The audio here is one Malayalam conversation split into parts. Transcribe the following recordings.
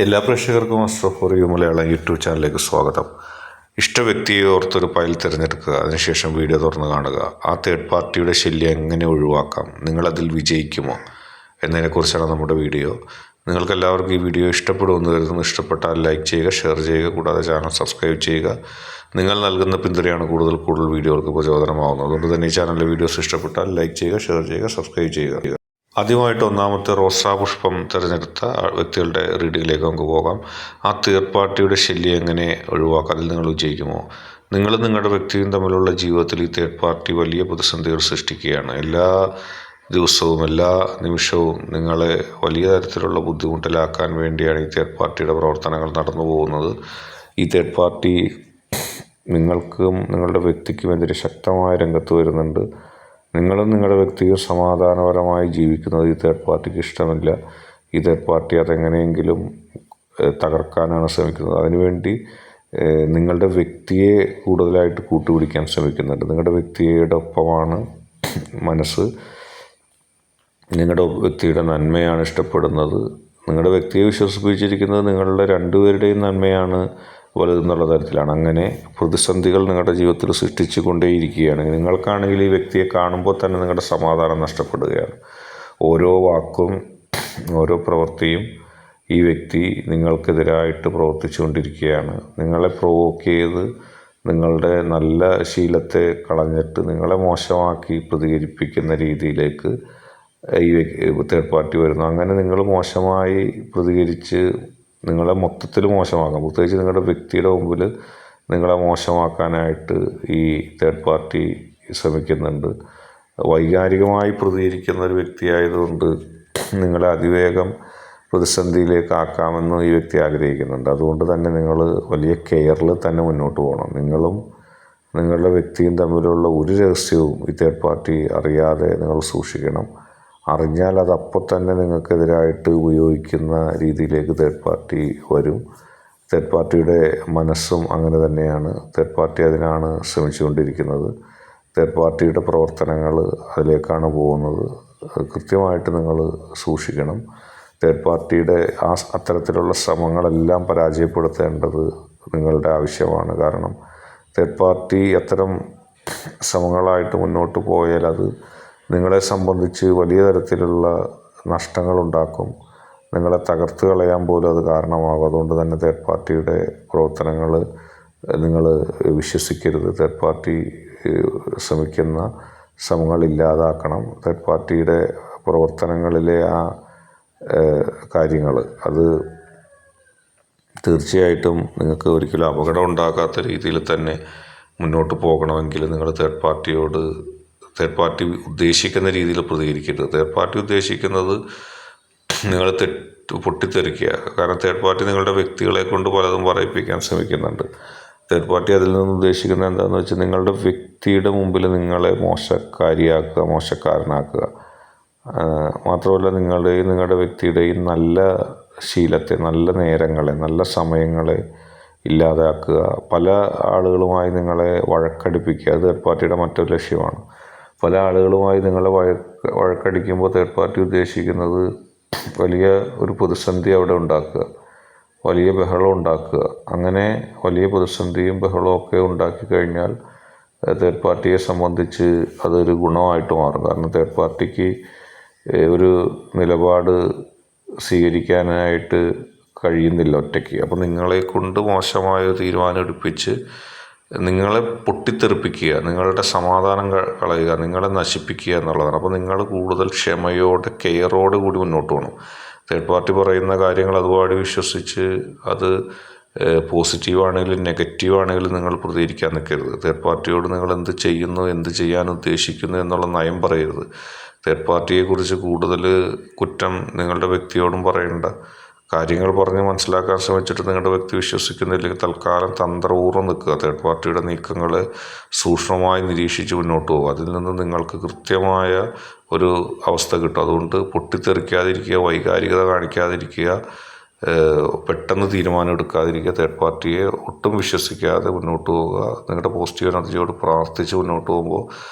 എല്ലാ പ്രേക്ഷകർക്കും അഷ്റഫ് റിവ്യൂ മലയാളം യൂട്യൂബ് ചാനലിലേക്ക് സ്വാഗതം. ഇഷ്ട വ്യക്തിയെ ഓർത്തൊരു ഫയൽ തിരഞ്ഞെടുക്കുക. അതിനുശേഷം വീഡിയോ തുറന്ന് കാണുക. ആ തേർഡ് പാർട്ടിയുടെ ശല്യം എങ്ങനെ ഒഴിവാക്കാം, നിങ്ങളതിൽ വിജയിക്കുമോ എന്നതിനെക്കുറിച്ചാണ് നമ്മുടെ വീഡിയോ. നിങ്ങൾക്ക് എല്ലാവർക്കും ഈ വീഡിയോ ഇഷ്ടപ്പെടുമെന്ന് കരുതുന്നു. ഇഷ്ടപ്പെട്ടാൽ ലൈക്ക് ചെയ്യുക, ഷെയർ ചെയ്യുക, കൂടാതെ ചാനൽ സബ്സ്ക്രൈബ് ചെയ്യുക. നിങ്ങൾ നൽകുന്ന പിന്തുണയാണ് കൂടുതൽ വീഡിയോകൾക്ക് പ്രചോദനമാകുന്നത്. അതുകൊണ്ട് തന്നെ ഈ ചാനലിലെ വീഡിയോസ് ഇഷ്ടപ്പെട്ടാൽ ലൈക്ക് ചെയ്യുക, ഷെയർ ചെയ്യുക, സബ്സ്ക്രൈബ് ചെയ്യുക. ആദ്യമായിട്ട് ഒന്നാമത്തെ റോസാപുഷ്പം തിരഞ്ഞെടുത്ത വ്യക്തികളുടെ റീഡിങ്ങിലേക്ക് നമുക്ക് പോകാം. ആ തേർഡ് പാർട്ടിയുടെ ശല്യം എങ്ങനെ ഒഴിവാക്കാം, അതിൽ നിങ്ങൾ വിജയിക്കുമോ? നിങ്ങളും നിങ്ങളുടെ വ്യക്തിയും തമ്മിലുള്ള ജീവിതത്തിൽ ഈ തേർഡ് പാർട്ടി വലിയ പ്രതിസന്ധികൾ സൃഷ്ടിക്കുകയാണ്. എല്ലാ ദിവസവും എല്ലാ നിമിഷവും നിങ്ങളെ വലിയ തരത്തിലുള്ള ബുദ്ധിമുട്ടിലാക്കാൻ വേണ്ടിയാണ് ഈ തേർഡ് പാർട്ടിയുടെ പ്രവർത്തനങ്ങൾ നടന്നു പോകുന്നത്. ഈ തേർഡ് പാർട്ടി നിങ്ങൾക്കും നിങ്ങളുടെ വ്യക്തിക്കുമെതിരെ ശക്തമായ രംഗത്ത് വരുന്നുണ്ട്. നിങ്ങളും നിങ്ങളുടെ വ്യക്തിയും സമാധാനപരമായി ജീവിക്കുന്നത് ഈ തേർഡ് പാർട്ടിക്ക് ഇഷ്ടമില്ല. ഈ തേർഡ് പാർട്ടി അതെങ്ങനെയെങ്കിലും തകർക്കാനാണ് ശ്രമിക്കുന്നത്. അതിനുവേണ്ടി നിങ്ങളുടെ വ്യക്തിയെ കൂടുതലായിട്ട് കൂട്ടുപിടിക്കാൻ ശ്രമിക്കുന്നുണ്ട്. നിങ്ങളുടെ വ്യക്തിയുടെ ഒപ്പമാണ് മനസ്സ്. നിങ്ങളുടെ വ്യക്തിയുടെ നന്മയാണ് ഇഷ്ടപ്പെടുന്നത്. നിങ്ങളുടെ വ്യക്തിയെ വിശ്വസിപ്പിച്ചിരിക്കുന്നത് നിങ്ങളുടെ രണ്ടുപേരുടെയും നന്മയാണ് വലുതെന്നുള്ള തരത്തിലാണ്. അങ്ങനെ പ്രതിസന്ധികൾ നിങ്ങളുടെ ജീവിതത്തിൽ സൃഷ്ടിച്ചു കൊണ്ടേയിരിക്കുകയാണ്. നിങ്ങൾക്കാണെങ്കിൽ ഈ വ്യക്തിയെ കാണുമ്പോൾ തന്നെ നിങ്ങളുടെ സമാധാനം നഷ്ടപ്പെടുകയാണ്. ഓരോ വാക്കും ഓരോ പ്രവൃത്തിയും ഈ വ്യക്തി നിങ്ങൾക്കെതിരായിട്ട് പ്രവർത്തിച്ചു കൊണ്ടിരിക്കുകയാണ്. നിങ്ങളെ പ്രൊവോക്ക് ചെയ്ത് നിങ്ങളുടെ നല്ല ശീലത്തെ കളഞ്ഞിട്ട് നിങ്ങളെ മോശമാക്കി പ്രതികരിപ്പിക്കുന്ന രീതിയിലേക്ക് ഈ തേർഡ് പാർട്ടി വരുന്നു. അങ്ങനെ നിങ്ങൾ മോശമായി പ്രതികരിച്ച് നിങ്ങളെ മൊത്തത്തിൽ മോശമാക്കാം. പ്രത്യേകിച്ച് നിങ്ങളുടെ വ്യക്തിയുടെ മുമ്പിൽ നിങ്ങളെ മോശമാക്കാനായിട്ട് ഈ തേർഡ് പാർട്ടി ശ്രമിക്കുന്നുണ്ട്. വൈകാരികമായി പ്രതികരിക്കുന്ന ഒരു വ്യക്തിയായതുകൊണ്ട് നിങ്ങളെ അതിവേഗം പ്രതിസന്ധിയിലേക്ക് ആക്കാമെന്ന് ഈ വ്യക്തി ആഗ്രഹിക്കുന്നുണ്ട്. അതുകൊണ്ട് തന്നെ നിങ്ങൾ വലിയ കെയറിൽ തന്നെ മുന്നോട്ട് പോകണം. നിങ്ങളും നിങ്ങളുടെ വ്യക്തിയും തമ്മിലുള്ള ഒരു രഹസ്യവും ഈ തേർഡ് പാർട്ടി അറിയാതെ നിങ്ങൾ സൂക്ഷിക്കണം. അറിഞ്ഞാൽ അത് അപ്പോൾ തന്നെ നിങ്ങൾക്കെതിരായിട്ട് ഉപയോഗിക്കുന്ന രീതിയിലേക്ക് തേർഡ് പാർട്ടി വരും. തേർഡ് പാർട്ടിയുടെ മനസ്സും അങ്ങനെ തന്നെയാണ്. തേർഡ് പാർട്ടി അതിനാണ് ശ്രമിച്ചുകൊണ്ടിരിക്കുന്നത്. തേർഡ് പാർട്ടിയുടെ പ്രവർത്തനങ്ങൾ അതിലേക്കാണ് പോകുന്നത്. കൃത്യമായിട്ട് നിങ്ങൾ സൂക്ഷിക്കണം. തേർഡ് പാർട്ടിയുടെ അത്തരത്തിലുള്ള ശ്രമങ്ങളെല്ലാം പരാജയപ്പെടുത്തേണ്ടത് നിങ്ങളുടെ ആവശ്യമാണ്. കാരണം തേർഡ് പാർട്ടി അത്തരം ശ്രമങ്ങളായിട്ട് മുന്നോട്ട് പോയാൽ അത് നിങ്ങളെ സംബന്ധിച്ച് വലിയ തരത്തിലുള്ള നഷ്ടങ്ങളുണ്ടാക്കും. നിങ്ങളെ തകർത്ത് കളയാൻ പോലും അത് കാരണമാകും. അതുകൊണ്ട് തന്നെ തേർഡ് പാർട്ടിയുടെ പ്രവർത്തനങ്ങൾ നിങ്ങൾ വിശ്വസിക്കരുത്. തേർഡ് പാർട്ടി ശ്രമിക്കുന്ന ശ്രമങ്ങൾ ഇല്ലാതാക്കണം. തേർഡ് പാർട്ടിയുടെ പ്രവർത്തനങ്ങളിലെ ആ കാര്യങ്ങൾ അത് തീർച്ചയായിട്ടും നിങ്ങൾക്ക് ഒരിക്കലും അപകടം ഉണ്ടാകാത്ത രീതിയിൽ തന്നെ മുന്നോട്ട് പോകണമെങ്കിൽ നിങ്ങൾ തേർഡ് പാർട്ടി ഉദ്ദേശിക്കുന്ന രീതിയിൽ പ്രതികരിക്കരുത്. തേർഡ് പാർട്ടി ഉദ്ദേശിക്കുന്നത് നിങ്ങൾ പൊട്ടിത്തെറിക്കുക. കാരണം തേർഡ് പാർട്ടി നിങ്ങളുടെ വ്യക്തികളെ കൊണ്ട് പലതും പറയിപ്പിക്കാൻ ശ്രമിക്കുന്നുണ്ട്. തേർഡ് പാർട്ടി അതിൽ നിന്ന് ഉദ്ദേശിക്കുന്നത് എന്താണെന്ന് വെച്ചാൽ നിങ്ങളുടെ വ്യക്തിയുടെ മുമ്പിൽ നിങ്ങളെ മോശക്കാരിയാക്കുക, മോശക്കാരനാക്കുക. മാത്രമല്ല നിങ്ങളുടെ വ്യക്തിയുടെയും നല്ല ശീലത്തെ, നല്ല നേരങ്ങളെ, നല്ല സമയങ്ങളെ ഇല്ലാതാക്കുക. പല ആളുകളുമായി നിങ്ങളെ വഴക്കടിപ്പിക്കുക. അത് തേർഡ് പാർട്ടിയുടെ മറ്റൊരു ലക്ഷ്യമാണ്. പല ആളുകളുമായി നിങ്ങളെ വഴക്കടിക്കുമ്പോൾ തേർഡ് പാർട്ടി ഉദ്ദേശിക്കുന്നത് വലിയ ഒരു പ്രതിസന്ധി അവിടെ ഉണ്ടാക്കുക, വലിയ ബഹളം ഉണ്ടാക്കുക. അങ്ങനെ വലിയ പ്രതിസന്ധിയും ബഹളവും ഒക്കെ ഉണ്ടാക്കി കഴിഞ്ഞാൽ തേർഡ് പാർട്ടിയെ സംബന്ധിച്ച് അതൊരു ഗുണമായിട്ട് മാറും. കാരണം തേർഡ് പാർട്ടിക്ക് ഒരു നിലപാട് സ്വീകരിക്കാനായിട്ട് കഴിയുന്നില്ല ഒറ്റയ്ക്ക്. അപ്പോൾ നിങ്ങളെ കൊണ്ട് മോശമായ തീരുമാനം എടുപ്പിച്ച് നിങ്ങളെ പൊട്ടിത്തെറിപ്പിക്കുക, നിങ്ങളുടെ സമാധാനം കളയുക, നിങ്ങളെ നശിപ്പിക്കുക എന്നുള്ളതാണ്. അപ്പോൾ നിങ്ങൾ കൂടുതൽ ക്ഷമയോടെ കെയറോടെ കൂടി മുന്നോട്ട് പോകണം. തേർഡ് പാർട്ടി പറയുന്ന കാര്യങ്ങൾ അതുപാട് വിശ്വസിച്ച് അത് പോസിറ്റീവാണെങ്കിലും നെഗറ്റീവാണെങ്കിലും നിങ്ങൾ പ്രതികരിക്കാൻ നിൽക്കരുത്. തേർഡ് പാർട്ടിയോട് നിങ്ങൾ എന്ത് ചെയ്യുന്നു, എന്ത് ചെയ്യാൻ ഉദ്ദേശിക്കുന്നു എന്നുള്ള നയം പറയരുത്. തേർഡ് പാർട്ടിയെക്കുറിച്ച് കൂടുതൽ കുറ്റം നിങ്ങളുടെ വ്യക്തിയോടും പറയേണ്ട. കാര്യങ്ങൾ പറഞ്ഞ് മനസ്സിലാക്കാൻ ശ്രമിച്ചിട്ട് നിങ്ങളുടെ വ്യക്തി വിശ്വസിക്കുന്നില്ലെങ്കിൽ തൽക്കാലം തന്ത്രപൂർവ്വം നിൽക്കുക. തേർഡ് പാർട്ടിയുടെ നീക്കങ്ങളെ സൂക്ഷ്മമായി നിരീക്ഷിച്ച് മുന്നോട്ട് പോകുക. അതിൽ നിന്ന് നിങ്ങൾക്ക് കൃത്യമായ ഒരു അവസ്ഥ കിട്ടും. അതുകൊണ്ട് പൊട്ടിത്തെറിക്കാതിരിക്കുക, വൈകാരികത കാണിക്കാതിരിക്കുക, പെട്ടെന്ന് തീരുമാനം എടുക്കാതിരിക്കുക. തേർഡ് പാർട്ടിയെ ഒട്ടും വിശ്വസിക്കാതെ മുന്നോട്ട് പോവുക. നിങ്ങളുടെ പോസിറ്റീവ് എനർജിയോട് പ്രാർത്ഥിച്ച് മുന്നോട്ട് പോകുമ്പോൾ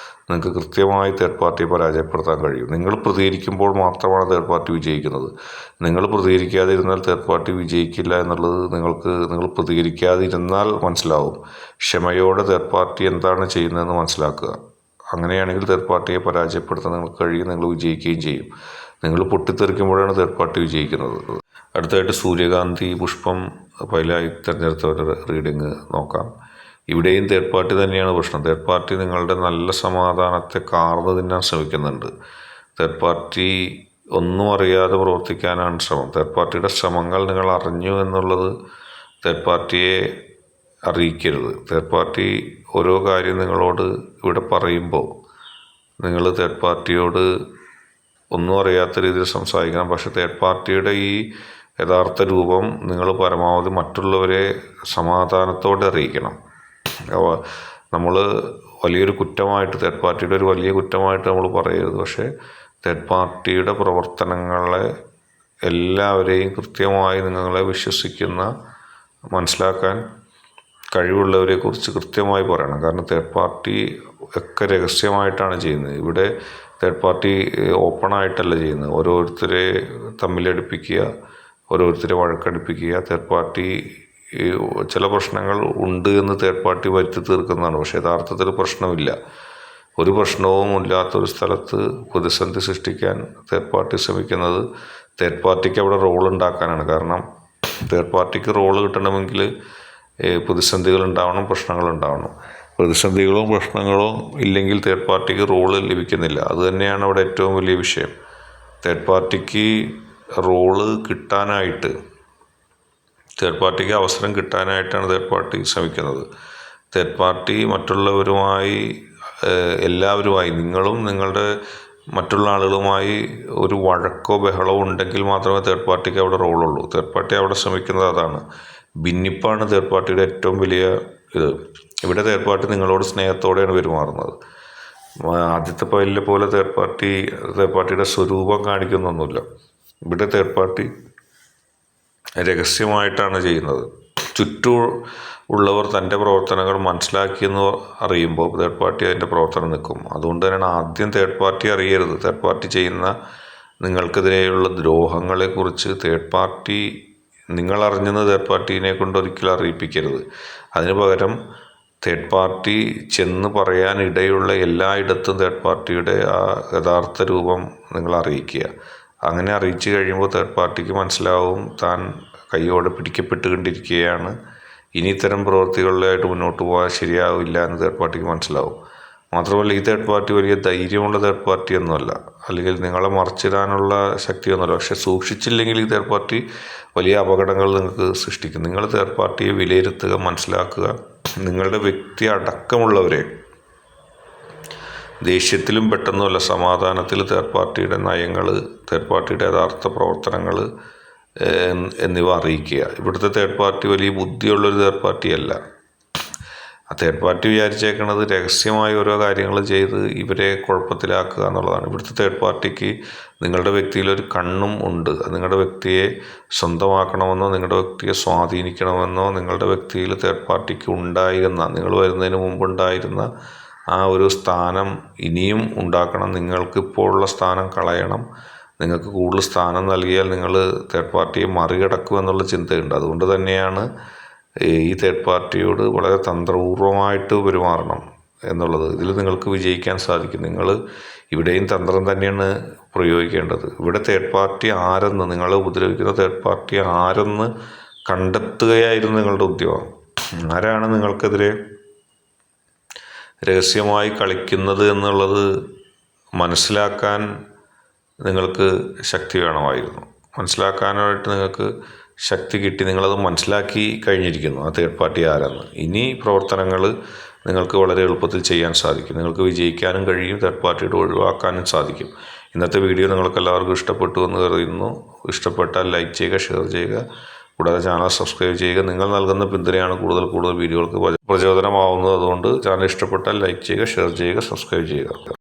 നിങ്ങൾക്ക് കൃത്യമായി തേർഡ് പാർട്ടിയെ പരാജയപ്പെടുത്താൻ കഴിയും. നിങ്ങൾ പ്രതികരിക്കുമ്പോൾ മാത്രമാണ് തേർഡ് പാർട്ടി വിജയിക്കുന്നത്. നിങ്ങൾ പ്രതികരിക്കാതിരുന്നാൽ തേർഡ് പാർട്ടി വിജയിക്കില്ല എന്നുള്ളത് നിങ്ങൾ പ്രതികരിക്കാതിരുന്നാൽ മനസ്സിലാവും. ക്ഷമയോടെ തേർഡ് പാർട്ടി എന്താണ് ചെയ്യുന്നതെന്ന് മനസ്സിലാക്കുക. അങ്ങനെയാണെങ്കിൽ തേർഡ് പാർട്ടിയെ പരാജയപ്പെടുത്താൻ നിങ്ങൾക്ക് കഴിയും. നിങ്ങൾ വിജയിക്കുകയും ചെയ്യും. നിങ്ങൾ പൊട്ടിത്തെറിക്കുമ്പോഴാണ് തേർഡ് പാർട്ടി വിജയിക്കുന്നത്. അടുത്തായിട്ട് സൂര്യകാന്തി പുഷ്പം പൈലായി തിരഞ്ഞെടുത്തവരുടെ റീഡിങ് നോക്കാം. ഇവിടെയും തേർഡ് പാർട്ടി തന്നെയാണ് പ്രശ്നം. തേർഡ് പാർട്ടി നിങ്ങളുടെ നല്ല സമാധാനത്തെ കാർന്നു തിന്നാൻ ശ്രമിക്കുന്നുണ്ട്. തേർഡ് പാർട്ടി ഒന്നും അറിയാതെ പ്രവർത്തിക്കാനാണ് ശ്രമം. തേർഡ് പാർട്ടിയുടെ ശ്രമങ്ങൾ നിങ്ങൾ അറിഞ്ഞു എന്നുള്ളത് തേർഡ് പാർട്ടിയെ അറിയിക്കരുത്. തേർഡ് പാർട്ടി ഓരോ കാര്യം നിങ്ങളോട് ഇവിടെ പറയുമ്പോൾ നിങ്ങൾ തേർഡ് പാർട്ടിയോട് ഒന്നും അറിയാത്ത രീതിയിൽ സംസാരിക്കണം. പക്ഷേ തേർഡ് പാർട്ടിയുടെ ഈ യഥാർത്ഥ രൂപം നിങ്ങൾ പരമാവധി മറ്റുള്ളവരെ സമാധാനത്തോടെ അറിയിക്കണം. നമ്മൾ വലിയൊരു കുറ്റമായിട്ട് തേർഡ് പാർട്ടിയുടെ ഒരു വലിയ കുറ്റമായിട്ട് നമ്മൾ പറയരുത്. പക്ഷേ തേർഡ് പാർട്ടിയുടെ പ്രവർത്തനങ്ങളെ എല്ലാവരെയും കൃത്യമായി നിങ്ങളെ വിശ്വസിക്കുന്ന മനസ്സിലാക്കാൻ കഴിവുള്ളവരെക്കുറിച്ച് കൃത്യമായി പറയണം. കാരണം തേർഡ് പാർട്ടി ഒക്കെ രഹസ്യമായിട്ടാണ് ചെയ്യുന്നത്. ഇവിടെ തേർഡ് പാർട്ടി ഓപ്പണായിട്ടല്ല ചെയ്യുന്നത്. ഓരോരുത്തരെ തമ്മിലടുപ്പിക്കുക, ഓരോരുത്തരെ വഴക്കടുപ്പിക്കുക. തേർഡ് പാർട്ടി ചില പ്രശ്നങ്ങൾ ഉണ്ട് എന്ന് തേർഡ് പാർട്ടി വരുത്തി തീർക്കുന്നതാണ്. പക്ഷേ യഥാർത്ഥത്തിൽ പ്രശ്നമില്ല. ഒരു പ്രശ്നവും ഇല്ലാത്തൊരു സ്ഥലത്ത് പ്രതിസന്ധി സൃഷ്ടിക്കാൻ തേർഡ് പാർട്ടി ശ്രമിക്കുന്നത് തേർഡ് പാർട്ടിക്ക് അവിടെ റോൾ ഉണ്ടാക്കാനാണ്. കാരണം തേർഡ് പാർട്ടിക്ക് റോള് കിട്ടണമെങ്കിൽ പ്രതിസന്ധികൾ ഉണ്ടാവണം, പ്രശ്നങ്ങൾ ഉണ്ടാവണം. പ്രതിസന്ധികളോ പ്രശ്നങ്ങളോ ഇല്ലെങ്കിൽ തേർഡ് പാർട്ടിക്ക് റോള് ലഭിക്കുന്നില്ല. അതുതന്നെയാണ് അവിടെ ഏറ്റവും വലിയ വിഷയം. തേർഡ് പാർട്ടിക്ക് റോള് കിട്ടാനായിട്ട്, തേർഡ് പാർട്ടിക്ക് അവസരം കിട്ടാനായിട്ടാണ് തേർഡ് പാർട്ടി ശ്രമിക്കുന്നത്. തേർഡ് പാർട്ടി മറ്റുള്ളവരുമായി, എല്ലാവരുമായി, നിങ്ങളും നിങ്ങളുടെ മറ്റുള്ള ആളുകളുമായി ഒരു വഴക്കോ ബഹളമോ ഉണ്ടെങ്കിൽ മാത്രമേ തേർഡ് പാർട്ടിക്ക് അവിടെ റോളുള്ളൂ. തേർഡ് പാർട്ടി അവിടെ ശ്രമിക്കുന്നത് അതാണ്. ഭിന്നിപ്പാണ് തേർഡ് പാർട്ടിയുടെ ഏറ്റവും വലിയ ഇത്. ഇവിടെ തേർഡ് പാർട്ടി നിങ്ങളോട് സ്നേഹത്തോടെയാണ് പെരുമാറുന്നത്. ആദ്യത്തെ പൈലിനെ പോലെ തേർഡ് പാർട്ടിയുടെ സ്വരൂപം കാണിക്കുന്നൊന്നുമില്ല. ഇവിടെ തേർഡ് പാർട്ടി രഹസ്യമായിട്ടാണ് ചെയ്യുന്നത്. ചുറ്റും ഉള്ളവർ തൻ്റെ പ്രവർത്തനങ്ങൾ മനസ്സിലാക്കിയെന്ന് അറിയുമ്പോൾ തേർഡ് പാർട്ടി അതിൻ്റെ പ്രവർത്തനം നിൽക്കും. അതുകൊണ്ട് തന്നെയാണ് ആദ്യം തേർഡ് പാർട്ടി അറിയരുത്. തേർഡ് പാർട്ടി ചെയ്യുന്ന നിങ്ങൾക്കെതിരെയുള്ള ദ്രോഹങ്ങളെക്കുറിച്ച് തേർഡ് പാർട്ടി നിങ്ങളറിഞ്ഞെന്ന് തേർഡ് പാർട്ടീനെ കൊണ്ട് ഒരിക്കലും അറിയിപ്പിക്കരുത്. അതിന് പകരം തേർഡ് പാർട്ടി ചെന്ന് പറയാനിടയുള്ള എല്ലായിടത്തും തേർഡ് പാർട്ടിയുടെ ആ യഥാർത്ഥ രൂപം നിങ്ങൾ അറിയിക്കുക. അങ്ങനെ അറിയിച്ചു കഴിയുമ്പോൾ തേർഡ് പാർട്ടിക്ക് മനസ്സിലാവും താൻ കൈയോടെ പിടിക്കപ്പെട്ടുകൊണ്ടിരിക്കുകയാണ്, ഇനി ഇത്തരം പ്രവൃത്തികളിലായിട്ട് മുന്നോട്ട് പോകാൻ ശരിയാവില്ല എന്ന് തേർഡ് പാർട്ടിക്ക് മനസ്സിലാവും. മാത്രമല്ല ഈ തേർഡ് പാർട്ടി വലിയ ധൈര്യമുള്ള തേർഡ് പാർട്ടിയൊന്നുമല്ല, അല്ലെങ്കിൽ നിങ്ങളെ മറിച്ചിടാനുള്ള ശക്തിയൊന്നുമല്ല. പക്ഷെ സൂക്ഷിച്ചില്ലെങ്കിൽ ഈ തേർഡ് പാർട്ടി വലിയ അപകടങ്ങൾ നിങ്ങൾക്ക് സൃഷ്ടിക്കും. നിങ്ങൾ തേർഡ് പാർട്ടിയെ വിലയിരുത്തുക, മനസ്സിലാക്കുക. നിങ്ങളുടെ വ്യക്തി അടക്കമുള്ളവരെ ദേഷ്യത്തിലും പെട്ടെന്നുമല്ല സമാധാനത്തിൽ തേർഡ് പാർട്ടിയുടെ നയങ്ങൾ, തേർഡ് പാർട്ടിയുടെ യഥാർത്ഥ പ്രവർത്തനങ്ങൾ എന്നിവ അറിയിക്കുക. ഇവിടുത്തെ തേർഡ് പാർട്ടി വലിയ ബുദ്ധിയുള്ളൊരു തേർഡ് പാർട്ടിയല്ല. ആ തേർഡ് പാർട്ടി വിചാരിച്ചേക്കുന്നത് രഹസ്യമായി ഓരോ കാര്യങ്ങൾ ചെയ്ത് ഇവരെ കുഴപ്പത്തിലാക്കുക എന്നുള്ളതാണ്. ഇവിടുത്തെ തേർഡ് പാർട്ടിക്ക് നിങ്ങളുടെ വ്യക്തിയിലൊരു കണ്ണും ഉണ്ട്. നിങ്ങളുടെ വ്യക്തിയെ സ്വന്തമാക്കണമെന്നോ നിങ്ങളുടെ വ്യക്തിയെ സ്വാധീനിക്കണമെന്നോ നിങ്ങളുടെ വ്യക്തിയിൽ തേർഡ് പാർട്ടിക്ക് ഉണ്ടായിരുന്ന, നിങ്ങൾ വരുന്നതിന് മുമ്പുണ്ടായിരുന്ന ആ ഒരു സ്ഥാനം ഇനിയും ഉണ്ടാക്കണം. നിങ്ങൾക്കിപ്പോൾ ഉള്ള സ്ഥാനം കളയണം. നിങ്ങൾക്ക് കൂടുതൽ സ്ഥാനം നൽകിയാൽ നിങ്ങൾ തേർഡ് പാർട്ടിയെ മറികടക്കുമെന്നുള്ള ചിന്തയുണ്ട്. അതുകൊണ്ട് തന്നെയാണ് ഈ തേർഡ് പാർട്ടിയോട് വളരെ തന്ത്രപൂർവമായിട്ട് പെരുമാറണം എന്നുള്ളത്. ഇതിൽ നിങ്ങൾക്ക് വിജയിക്കാൻ സാധിക്കും. നിങ്ങൾ ഇവിടെയും തന്ത്രം തന്നെയാണ് പ്രയോഗിക്കേണ്ടത്. ഇവിടെ തേർഡ് പാർട്ടി ആരെന്ന്, നിങ്ങളെ ഉപദ്രവിക്കുന്ന തേർഡ് പാർട്ടി ആരെന്ന് കണ്ടെത്തുകയായിരുന്നു നിങ്ങളുടെ ഉദ്യോഗം. ആരാണ് നിങ്ങൾക്കെതിരെ രഹസ്യമായി കളിക്കുന്നത് എന്നുള്ളത് മനസ്സിലാക്കാൻ നിങ്ങൾക്ക് ശക്തി വേണമായിരുന്നു. മനസ്സിലാക്കാനായിട്ട് നിങ്ങൾക്ക് ശക്തി കിട്ടി. നിങ്ങളത് മനസ്സിലാക്കി കഴിഞ്ഞിരിക്കുന്നു ആ തേർഡ് പാർട്ടി ആരെന്ന്. ഇനി പ്രവർത്തനങ്ങൾ നിങ്ങൾക്ക് വളരെ എളുപ്പത്തിൽ ചെയ്യാൻ സാധിക്കും. നിങ്ങൾക്ക് വിജയിക്കാനും കഴിയും, തേർഡ് പാർട്ടിയുടെ ഒഴിവാക്കാനും സാധിക്കും. ഇന്നത്തെ വീഡിയോ നിങ്ങൾക്ക് എല്ലാവർക്കും ഇഷ്ടപ്പെട്ടു എന്ന് കരുതുന്നു. ഇഷ്ടപ്പെട്ടാൽ ലൈക്ക് ചെയ്യുക, ഷെയർ ചെയ്യുക, കൂടാതെ ചാനൽ സബ്സ്ക്രൈബ് ചെയ്യുക. നിങ്ങൾ നൽകുന്ന പിന്തുണയാണ് കൂടുതൽ വീഡിയോകൾക്ക് പ്രചോദനമാവുന്നത്. അതുകൊണ്ട് ചാനൽ ഇഷ്ടപ്പെട്ടാൽ ലൈക്ക് ചെയ്യുക, ഷെയർ ചെയ്യുക, സബ്സ്ക്രൈബ് ചെയ്യുക.